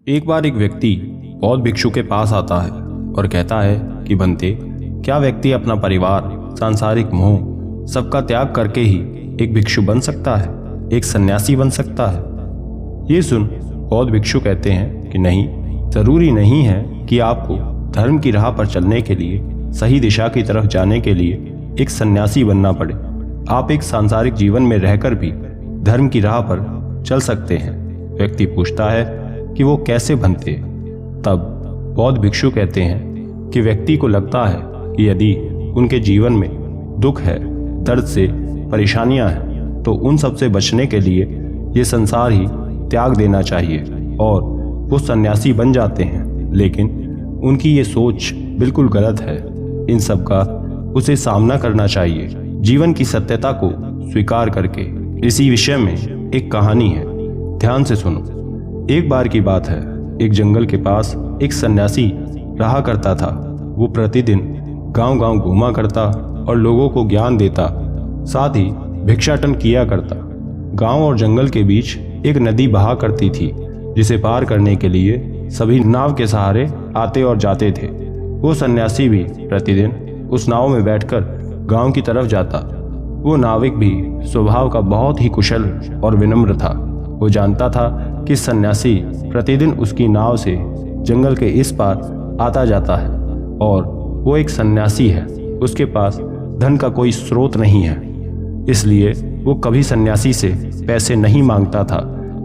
एक बार एक व्यक्ति बौद्ध भिक्षु के पास आता है और कहता है कि बनते, क्या व्यक्ति अपना परिवार, सांसारिक मोह सबका त्याग करके ही एक भिक्षु बन सकता है, एक सन्यासी बन सकता है? ये सुन बौद्ध भिक्षु कहते हैं कि नहीं, जरूरी नहीं है कि आपको धर्म की राह पर चलने के लिए, सही दिशा की तरफ जाने के लिए एक सन्यासी बनना पड़े। आप एक सांसारिक जीवन में रहकर भी धर्म की राह पर चल सकते हैं। व्यक्ति पूछता है कि वो कैसे बनते? तब बौद्ध भिक्षु कहते हैं कि व्यक्ति को लगता है कि यदि उनके जीवन में दुख है, दर्द से परेशानियां हैं, तो उन सब से बचने के लिए ये संसार ही त्याग देना चाहिए और वो सन्यासी बन जाते हैं। लेकिन उनकी ये सोच बिल्कुल गलत है। इन सब का उसे सामना करना चाहिए, जीवन की सत्यता को स्वीकार करके। इसी विषय में एक कहानी है, ध्यान से सुनो। एक बार की बात है, एक जंगल के पास एक सन्यासी रहा करता था। वो प्रतिदिन गांव-गांव घूमा करता और लोगों को ज्ञान देता, साथ ही भिक्षाटन किया करता। गांव और जंगल के बीच एक नदी बहा करती थी, जिसे पार करने के लिए सभी नाव के सहारे आते और जाते थे। वो सन्यासी भी प्रतिदिन उस नाव में बैठकर गांव की तरफ जाता। वो नाविक भी स्वभाव का बहुत ही कुशल और विनम्र था। वो जानता था कि सन्यासी प्रतिदिन उसकी नाव से जंगल के इस पार आता जाता है और वो एक सन्यासी है। उसके पास धन का कोई स्रोत नहीं है, इसलिए वो कभी सन्यासी से पैसे नहीं मांगता था।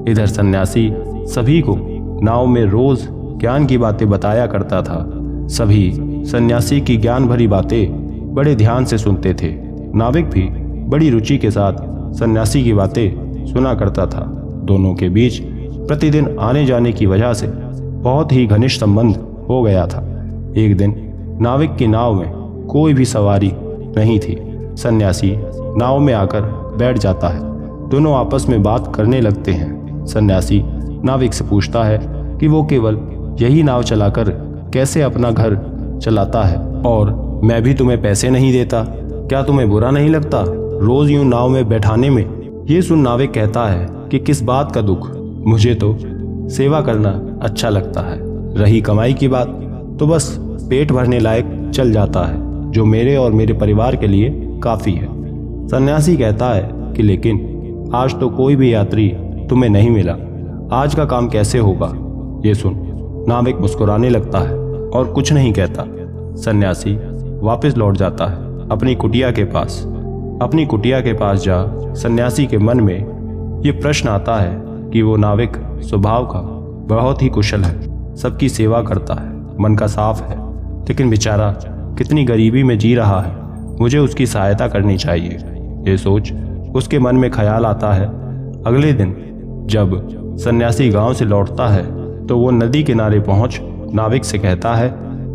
इधर सन्यासी सभी को नाव में रोज ज्ञान की बातें बताया करता था। सभी सन्यासी की ज्ञान भरी बातें बड़े ध्यान से सुनते थे। नाविक भी बड़ी रुचि के साथ सन्यासी की बातें सुना करता था। दोनों के बीच प्रतिदिन आने जाने की वजह से बहुत ही घनिष्ठ संबंध हो गया था। एक दिन नाविक की नाव में कोई भी सवारी नहीं थी। सन्यासी नाव में आकर बैठ जाता है। दोनों आपस में बात करने लगते हैं। सन्यासी नाविक से पूछता है कि वो केवल यही नाव चलाकर कैसे अपना घर चलाता है, और मैं भी तुम्हें पैसे नहीं देता, क्या तुम्हें बुरा नहीं लगता रोज यूं नाव में बैठाने में? ये सुन नाविक कहता है कि किस बात का दुख, मुझे तो सेवा करना अच्छा लगता है। रही कमाई की बात, तो बस पेट भरने लायक चल जाता है, जो मेरे और मेरे परिवार के लिए काफी है। सन्यासी कहता है कि लेकिन आज तो कोई भी यात्री तुम्हें नहीं मिला, आज का काम कैसे होगा? ये सुन नाविक मुस्कुराने लगता है और कुछ नहीं कहता। सन्यासी वापस लौट जाता है अपनी कुटिया के पास। अपनी कुटिया के पास जा सन्यासी के मन में ये प्रश्न आता है कि वो नाविक स्वभाव का बहुत ही कुशल है, सबकी सेवा करता है, मन का साफ है, लेकिन बेचारा कितनी गरीबी में जी रहा है, मुझे उसकी सहायता करनी चाहिए। ये सोच उसके मन में ख्याल आता है। अगले दिन जब सन्यासी गांव से लौटता है तो वो नदी किनारे पहुंच नाविक से कहता है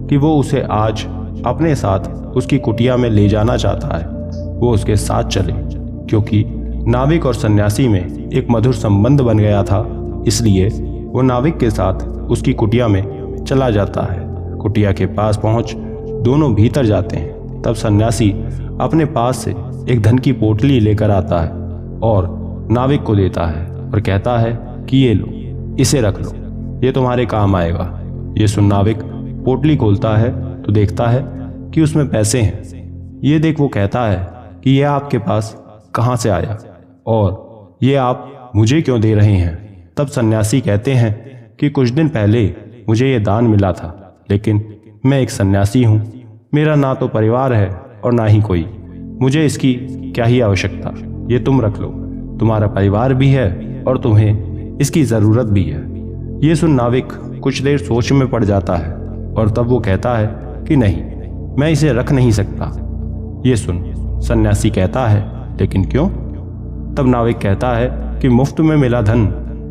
कि वो उसे आज अपने साथ उसकी कुटिया में ले जाना चाहता है। वो उसके साथ चले, क्योंकि नाविक और सन्यासी में एक मधुर संबंध बन गया था। इसलिए वो नाविक के साथ उसकी कुटिया में चला जाता है। कुटिया के पास पहुंच दोनों भीतर जाते हैं। तब सन्यासी अपने पास से एक धन की पोटली लेकर आता है और नाविक को देता है और कहता है कि ये लो, इसे रख लो, ये तुम्हारे काम आएगा। ये सुन नाविक पोटली खोलता है तो देखता है कि उसमें पैसे हैं। ये देख वो कहता है कि यह आपके पास कहाँ से आया और ये आप मुझे क्यों दे रहे हैं? तब सन्यासी कहते हैं कि कुछ दिन पहले मुझे ये दान मिला था, लेकिन मैं एक सन्यासी हूँ, मेरा ना तो परिवार है और ना ही कोई, मुझे इसकी क्या ही आवश्यकता, ये तुम रख लो, तुम्हारा परिवार भी है और तुम्हें इसकी ज़रूरत भी है। ये सुन नाविक कुछ देर सोच में पड़ जाता है और तब वो कहता है कि नहीं, मैं इसे रख नहीं सकता। ये सुन सन्यासी कहता है लेकिन क्यों? तब नाविक कहता है कि मुफ्त में मिला धन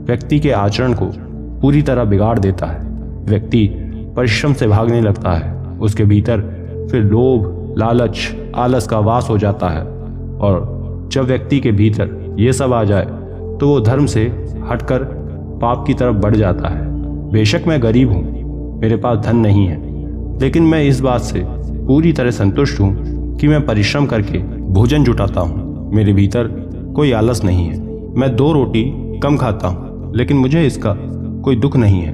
व्यक्ति के आचरण को पूरी तरह बिगाड़ देता है। व्यक्ति परिश्रम से भागने लगता है, उसके भीतर फिर लोभ, लालच, आलस का वास हो जाता है, और जब व्यक्ति के भीतर ये सब आ जाए तो वो धर्म से हटकर पाप की तरफ बढ़ जाता है। बेशक मैं गरीब हूँ, मेरे पास धन नहीं है, लेकिन मैं इस बात से पूरी तरह संतुष्ट हूँ कि मैं परिश्रम करके भोजन जुटाता हूँ। मेरे भीतर कोई आलस नहीं है। मैं 2 रोटी कम खाता हूँ, लेकिन मुझे इसका कोई दुख नहीं है।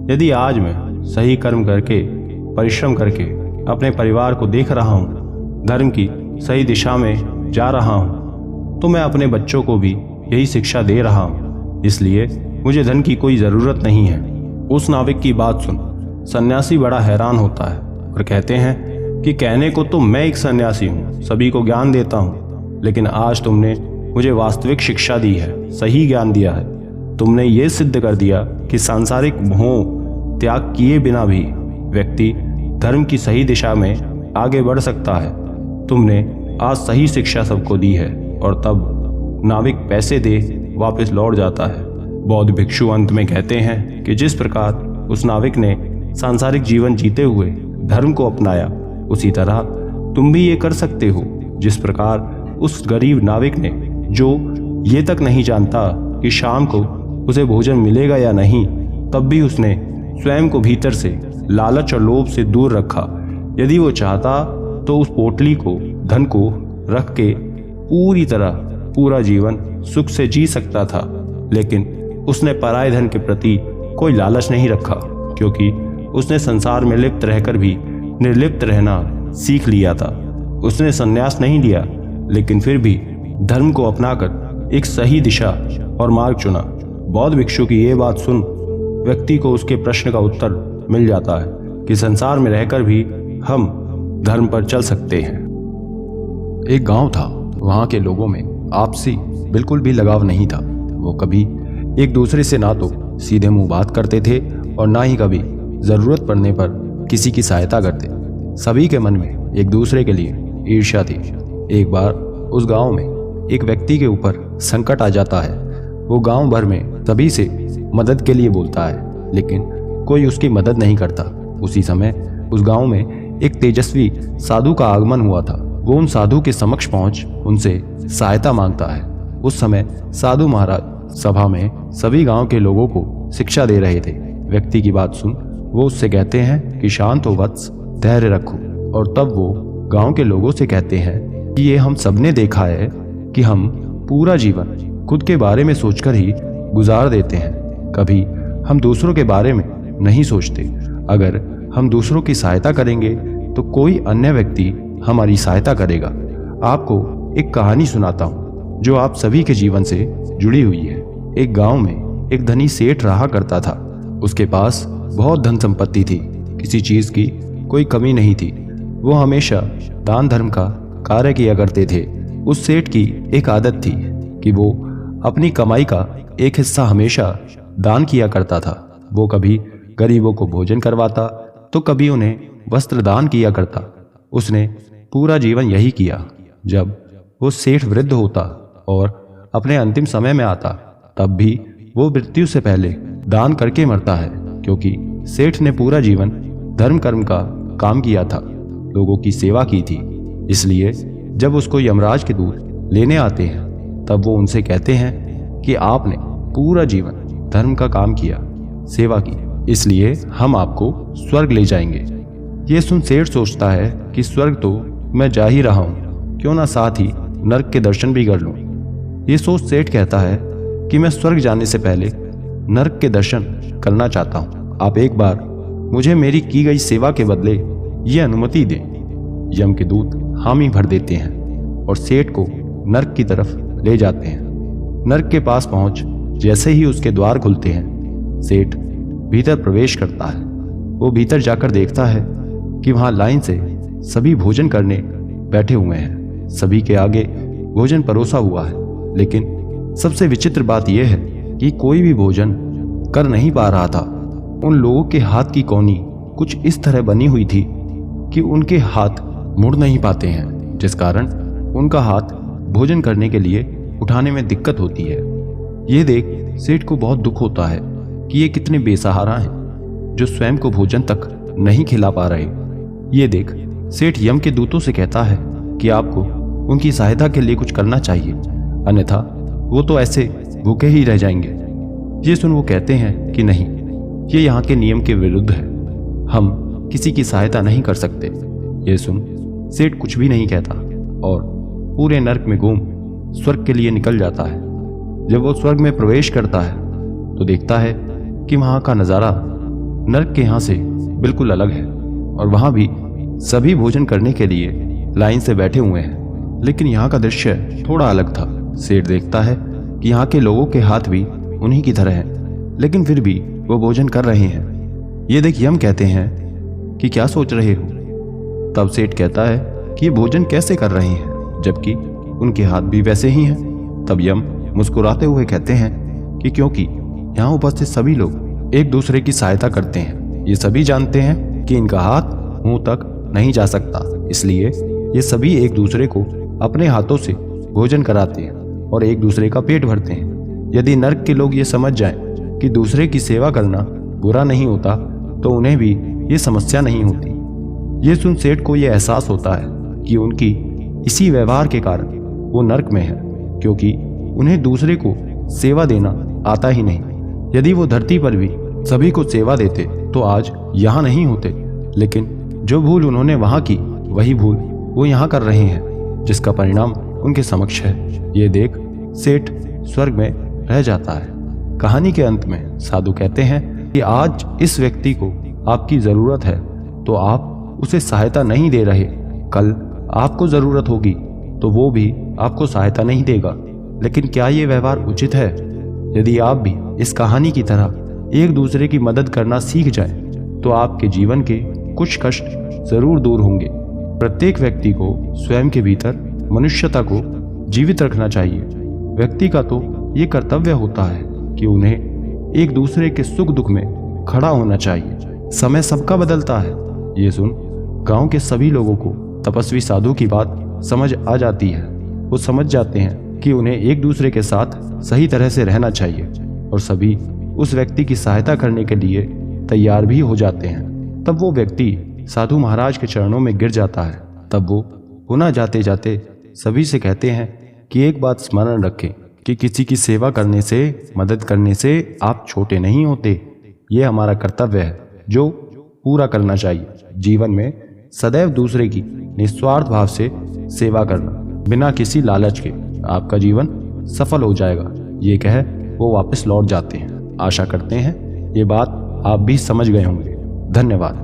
यदि आज मैं सही कर्म करके, परिश्रम करके अपने परिवार को देख रहा हूँ, धर्म की सही दिशा में जा रहा हूँ, तो मैं अपने बच्चों को भी यही शिक्षा दे रहा हूँ। इसलिए मुझे धन की कोई ज़रूरत नहीं है। उस नाविक की बात सुन सन्यासी बड़ा हैरान होता है और कहते हैं कि कहने को तो मैं एक सन्यासी हूँ, सभी को ज्ञान देता हूँ, लेकिन आज तुमने मुझे वास्तविक शिक्षा दी है, सही ज्ञान दिया है। तुमने ये सिद्ध कर दिया कि सांसारिक मोह त्याग किए बिना भी व्यक्ति धर्म की सही दिशा में आगे बढ़ सकता है। तुमने आज सही शिक्षा सबको दी है। और तब नाविक पैसे दे वापस लौट जाता है। बौद्ध भिक्षु अंत में कहते हैं कि जिस प्रकार उस नाविक ने सांसारिक जीवन जीते हुए धर्म को अपनाया, उसी तरह तुम भी ये कर सकते हो। जिस प्रकार उस गरीब नाविक ने, जो ये तक नहीं जानता कि शाम को उसे भोजन मिलेगा या नहीं, तब भी उसने स्वयं को भीतर से लालच और लोभ से दूर रखा। यदि वो चाहता तो उस पोटली को, धन को रख के पूरी तरह पूरा जीवन सुख से जी सकता था, लेकिन उसने पराये धन के प्रति कोई लालच नहीं रखा, क्योंकि उसने संसार में लिप्त रहकर भी निर्लिप्त रहना सीख लिया था। उसने संन्यास नहीं लिया, लेकिन फिर भी धर्म को अपनाकर एक सही दिशा और मार्ग चुना। बौद्ध भिक्षु की ये बात सुन व्यक्ति को उसके प्रश्न का उत्तर मिल जाता है कि संसार में रहकर भी हम धर्म पर चल सकते हैं। एक गांव था। वहां के लोगों में आपसी बिल्कुल भी लगाव नहीं था। वो कभी एक दूसरे से ना तो सीधे मुंह बात करते थे और ना ही कभी जरूरत पड़ने पर किसी की सहायता करते। सभी के मन में एक दूसरे के लिए ईर्ष्या थी। एक बार उस गांव में एक व्यक्ति के ऊपर संकट आ जाता है। वो गांव भर में सभी से मदद के लिए बोलता है, लेकिन कोई उसकी मदद नहीं करता। उसी समय उस गांव में एक तेजस्वी साधु का आगमन हुआ था। वो उन साधु के समक्ष पहुंच उनसे सहायता मांगता है। उस समय साधु महाराज सभा में सभी गांव के लोगों को शिक्षा दे रहे थे। व्यक्ति की बात सुन वो उससे कहते हैं कि शांत हो वत्स, धैर्य रखो। और तब वो गांव के लोगों से कहते हैं कि ये हम सबने देखा है कि हम पूरा जीवन खुद के बारे में सोचकर ही गुजार देते हैं। कभी हम दूसरों के बारे में नहीं सोचते। अगर हम दूसरों की सहायता करेंगे तो कोई अन्य व्यक्ति हमारी सहायता करेगा। आपको एक कहानी सुनाता हूँ जो आप सभी के जीवन से जुड़ी हुई है। एक गांव में एक धनी सेठ रहा करता था। उसके पास बहुत धन संपत्ति थी, किसी चीज की कोई कमी नहीं थी। वो हमेशा दान धर्म का कार्य किया करते थे। उस सेठ की एक आदत थी कि वो अपनी कमाई का एक हिस्सा हमेशा दान किया करता था। वो कभी गरीबों को भोजन करवाता तो कभी उन्हें वस्त्र दान किया करता। उसने पूरा जीवन यही किया। जब वो सेठ वृद्ध होता और अपने अंतिम समय में आता, तब भी वो मृत्यु से पहले दान करके मरता है, क्योंकि सेठ ने पूरा जीवन धर्म कर्म का काम किया था, लोगों की सेवा की थी। इसलिए जब उसको यमराज के दूत लेने आते हैं, तब वो उनसे कहते हैं कि आपने पूरा जीवन धर्म का काम किया, सेवा की, इसलिए हम आपको स्वर्ग ले जाएंगे। ये सुन सेठ सोचता है कि स्वर्ग तो मैं जा ही रहा हूँ, क्यों ना साथ ही नरक के दर्शन भी कर लूँ। ये सोच सेठ कहता है कि मैं स्वर्ग जाने से पहले नरक के दर्शन करना चाहता हूँ। आप एक बार मुझे मेरी की गई सेवा के बदले ये अनुमति दें। यम के दूत हामी भर देते हैं और सेठ को नरक की तरफ ले जाते हैं। नरक के पास पहुंच जैसे ही उसके द्वार खुलते हैं, सेठ भीतर प्रवेश करता है। वो भीतर जाकर देखता है कि वहां लाइन से सभी भोजन करने बैठे हुए हैं। सभी के आगे भोजन परोसा हुआ है, लेकिन सबसे विचित्र बात यह है कि कोई भी भोजन कर नहीं पा रहा था। उन लोगों के हाथ की कोनी कुछ इस तरह बनी हुई थी कि उनके हाथ मुड़ नहीं पाते हैं, जिस कारण उनका हाथ भोजन करने के लिए उठाने में दिक्कत होती है। ये देख सेठ को बहुत दुख होता है कि ये कितने बेसहारा हैं जो स्वयं को भोजन तक नहीं खिला पा रहे। ये देख सेठ यम के दूतों से कहता है कि आपको उनकी सहायता के लिए कुछ करना चाहिए, अन्यथा वो तो ऐसे भूखे ही रह जाएंगे। ये सुन वो कहते हैं कि नहीं, ये यहाँ के नियम के विरुद्ध है, हम किसी की सहायता नहीं कर सकते। ये सुन सेठ कुछ भी नहीं कहता और पूरे नरक में घूम स्वर्ग के लिए निकल जाता है। जब वो स्वर्ग में प्रवेश करता है तो देखता है कि वहाँ का नज़ारा नर्क के यहाँ से बिल्कुल अलग है और वहाँ भी सभी भोजन करने के लिए लाइन से बैठे हुए हैं। लेकिन यहाँ का दृश्य थोड़ा अलग था। सेठ देखता है कि यहाँ के लोगों के हाथ भी उन्हीं की तरह हैं, लेकिन फिर भी वो भोजन कर रहे हैं। ये देख यम कहते हैं कि क्या सोच रहे हो? तब सेठ कहता है कि ये भोजन कैसे कर रहे हैं जबकि उनके हाथ भी वैसे ही हैं। तब यम मुस्कुराते हुए कहते हैं कि क्योंकि यहाँ उपस्थित सभी लोग एक दूसरे की सहायता करते हैं। ये सभी जानते हैं कि इनका हाथ मुंह तक नहीं जा सकता, इसलिए ये सभी एक दूसरे को अपने हाथों से भोजन कराते हैं और एक दूसरे का पेट भरते हैं। यदि नर्क के लोग ये समझ जाएं कि दूसरे की सेवा करना बुरा नहीं होता तो उन्हें भी ये समस्या नहीं होती। ये सुन सेठ को ये एहसास होता है कि उनकी इसी व्यवहार के कारण वो नर्क में है, क्योंकि उन्हें दूसरे को सेवा देना आता ही नहीं। यदि वो धरती पर भी सभी को सेवा देते तो आज यहाँ नहीं होते, लेकिन जो भूल उन्होंने वहाँ की वही भूल वो यहाँ कर रहे हैं, जिसका परिणाम उनके समक्ष है। ये देख सेठ स्वर्ग में रह जाता है। कहानी के अंत में साधु कहते हैं कि आज इस व्यक्ति को आपकी जरूरत है तो आप उसे सहायता नहीं दे रहे, कल आपको जरूरत होगी तो वो भी आपको सहायता नहीं देगा। लेकिन क्या ये व्यवहार उचित है? यदि आप भी इस कहानी की तरह एक दूसरे की मदद करना सीख जाएं, तो आपके जीवन के कुछ कष्ट जरूर दूर होंगे। प्रत्येक व्यक्ति को स्वयं के भीतर मनुष्यता को जीवित रखना चाहिए। व्यक्ति का तो ये कर्तव्य होता है कि उन्हें एक दूसरे के सुख दुख में खड़ा होना चाहिए। समय सबका बदलता है। ये सुन गांव के सभी लोगों को तपस्वी साधु की बात समझ आ जाती है। वो समझ जाते हैं कि उन्हें एक दूसरे के साथ सही तरह से रहना चाहिए और सभी उस व्यक्ति की सहायता करने के लिए तैयार भी हो जाते हैं। तब वो व्यक्ति साधु महाराज के चरणों में गिर जाता है। तब वो पुनः जाते जाते सभी से कहते हैं कि एक बात स्मरण रखें कि किसी की सेवा करने से, मदद करने से आप छोटे नहीं होते। ये हमारा कर्तव्य है जो पूरा करना चाहिए। जीवन में सदैव दूसरे की निस्वार्थ भाव से सेवा करना, बिना किसी लालच के, आपका जीवन सफल हो जाएगा। ये कह वो वापस लौट जाते हैं। आशा करते हैं ये बात आप भी समझ गए होंगे। धन्यवाद।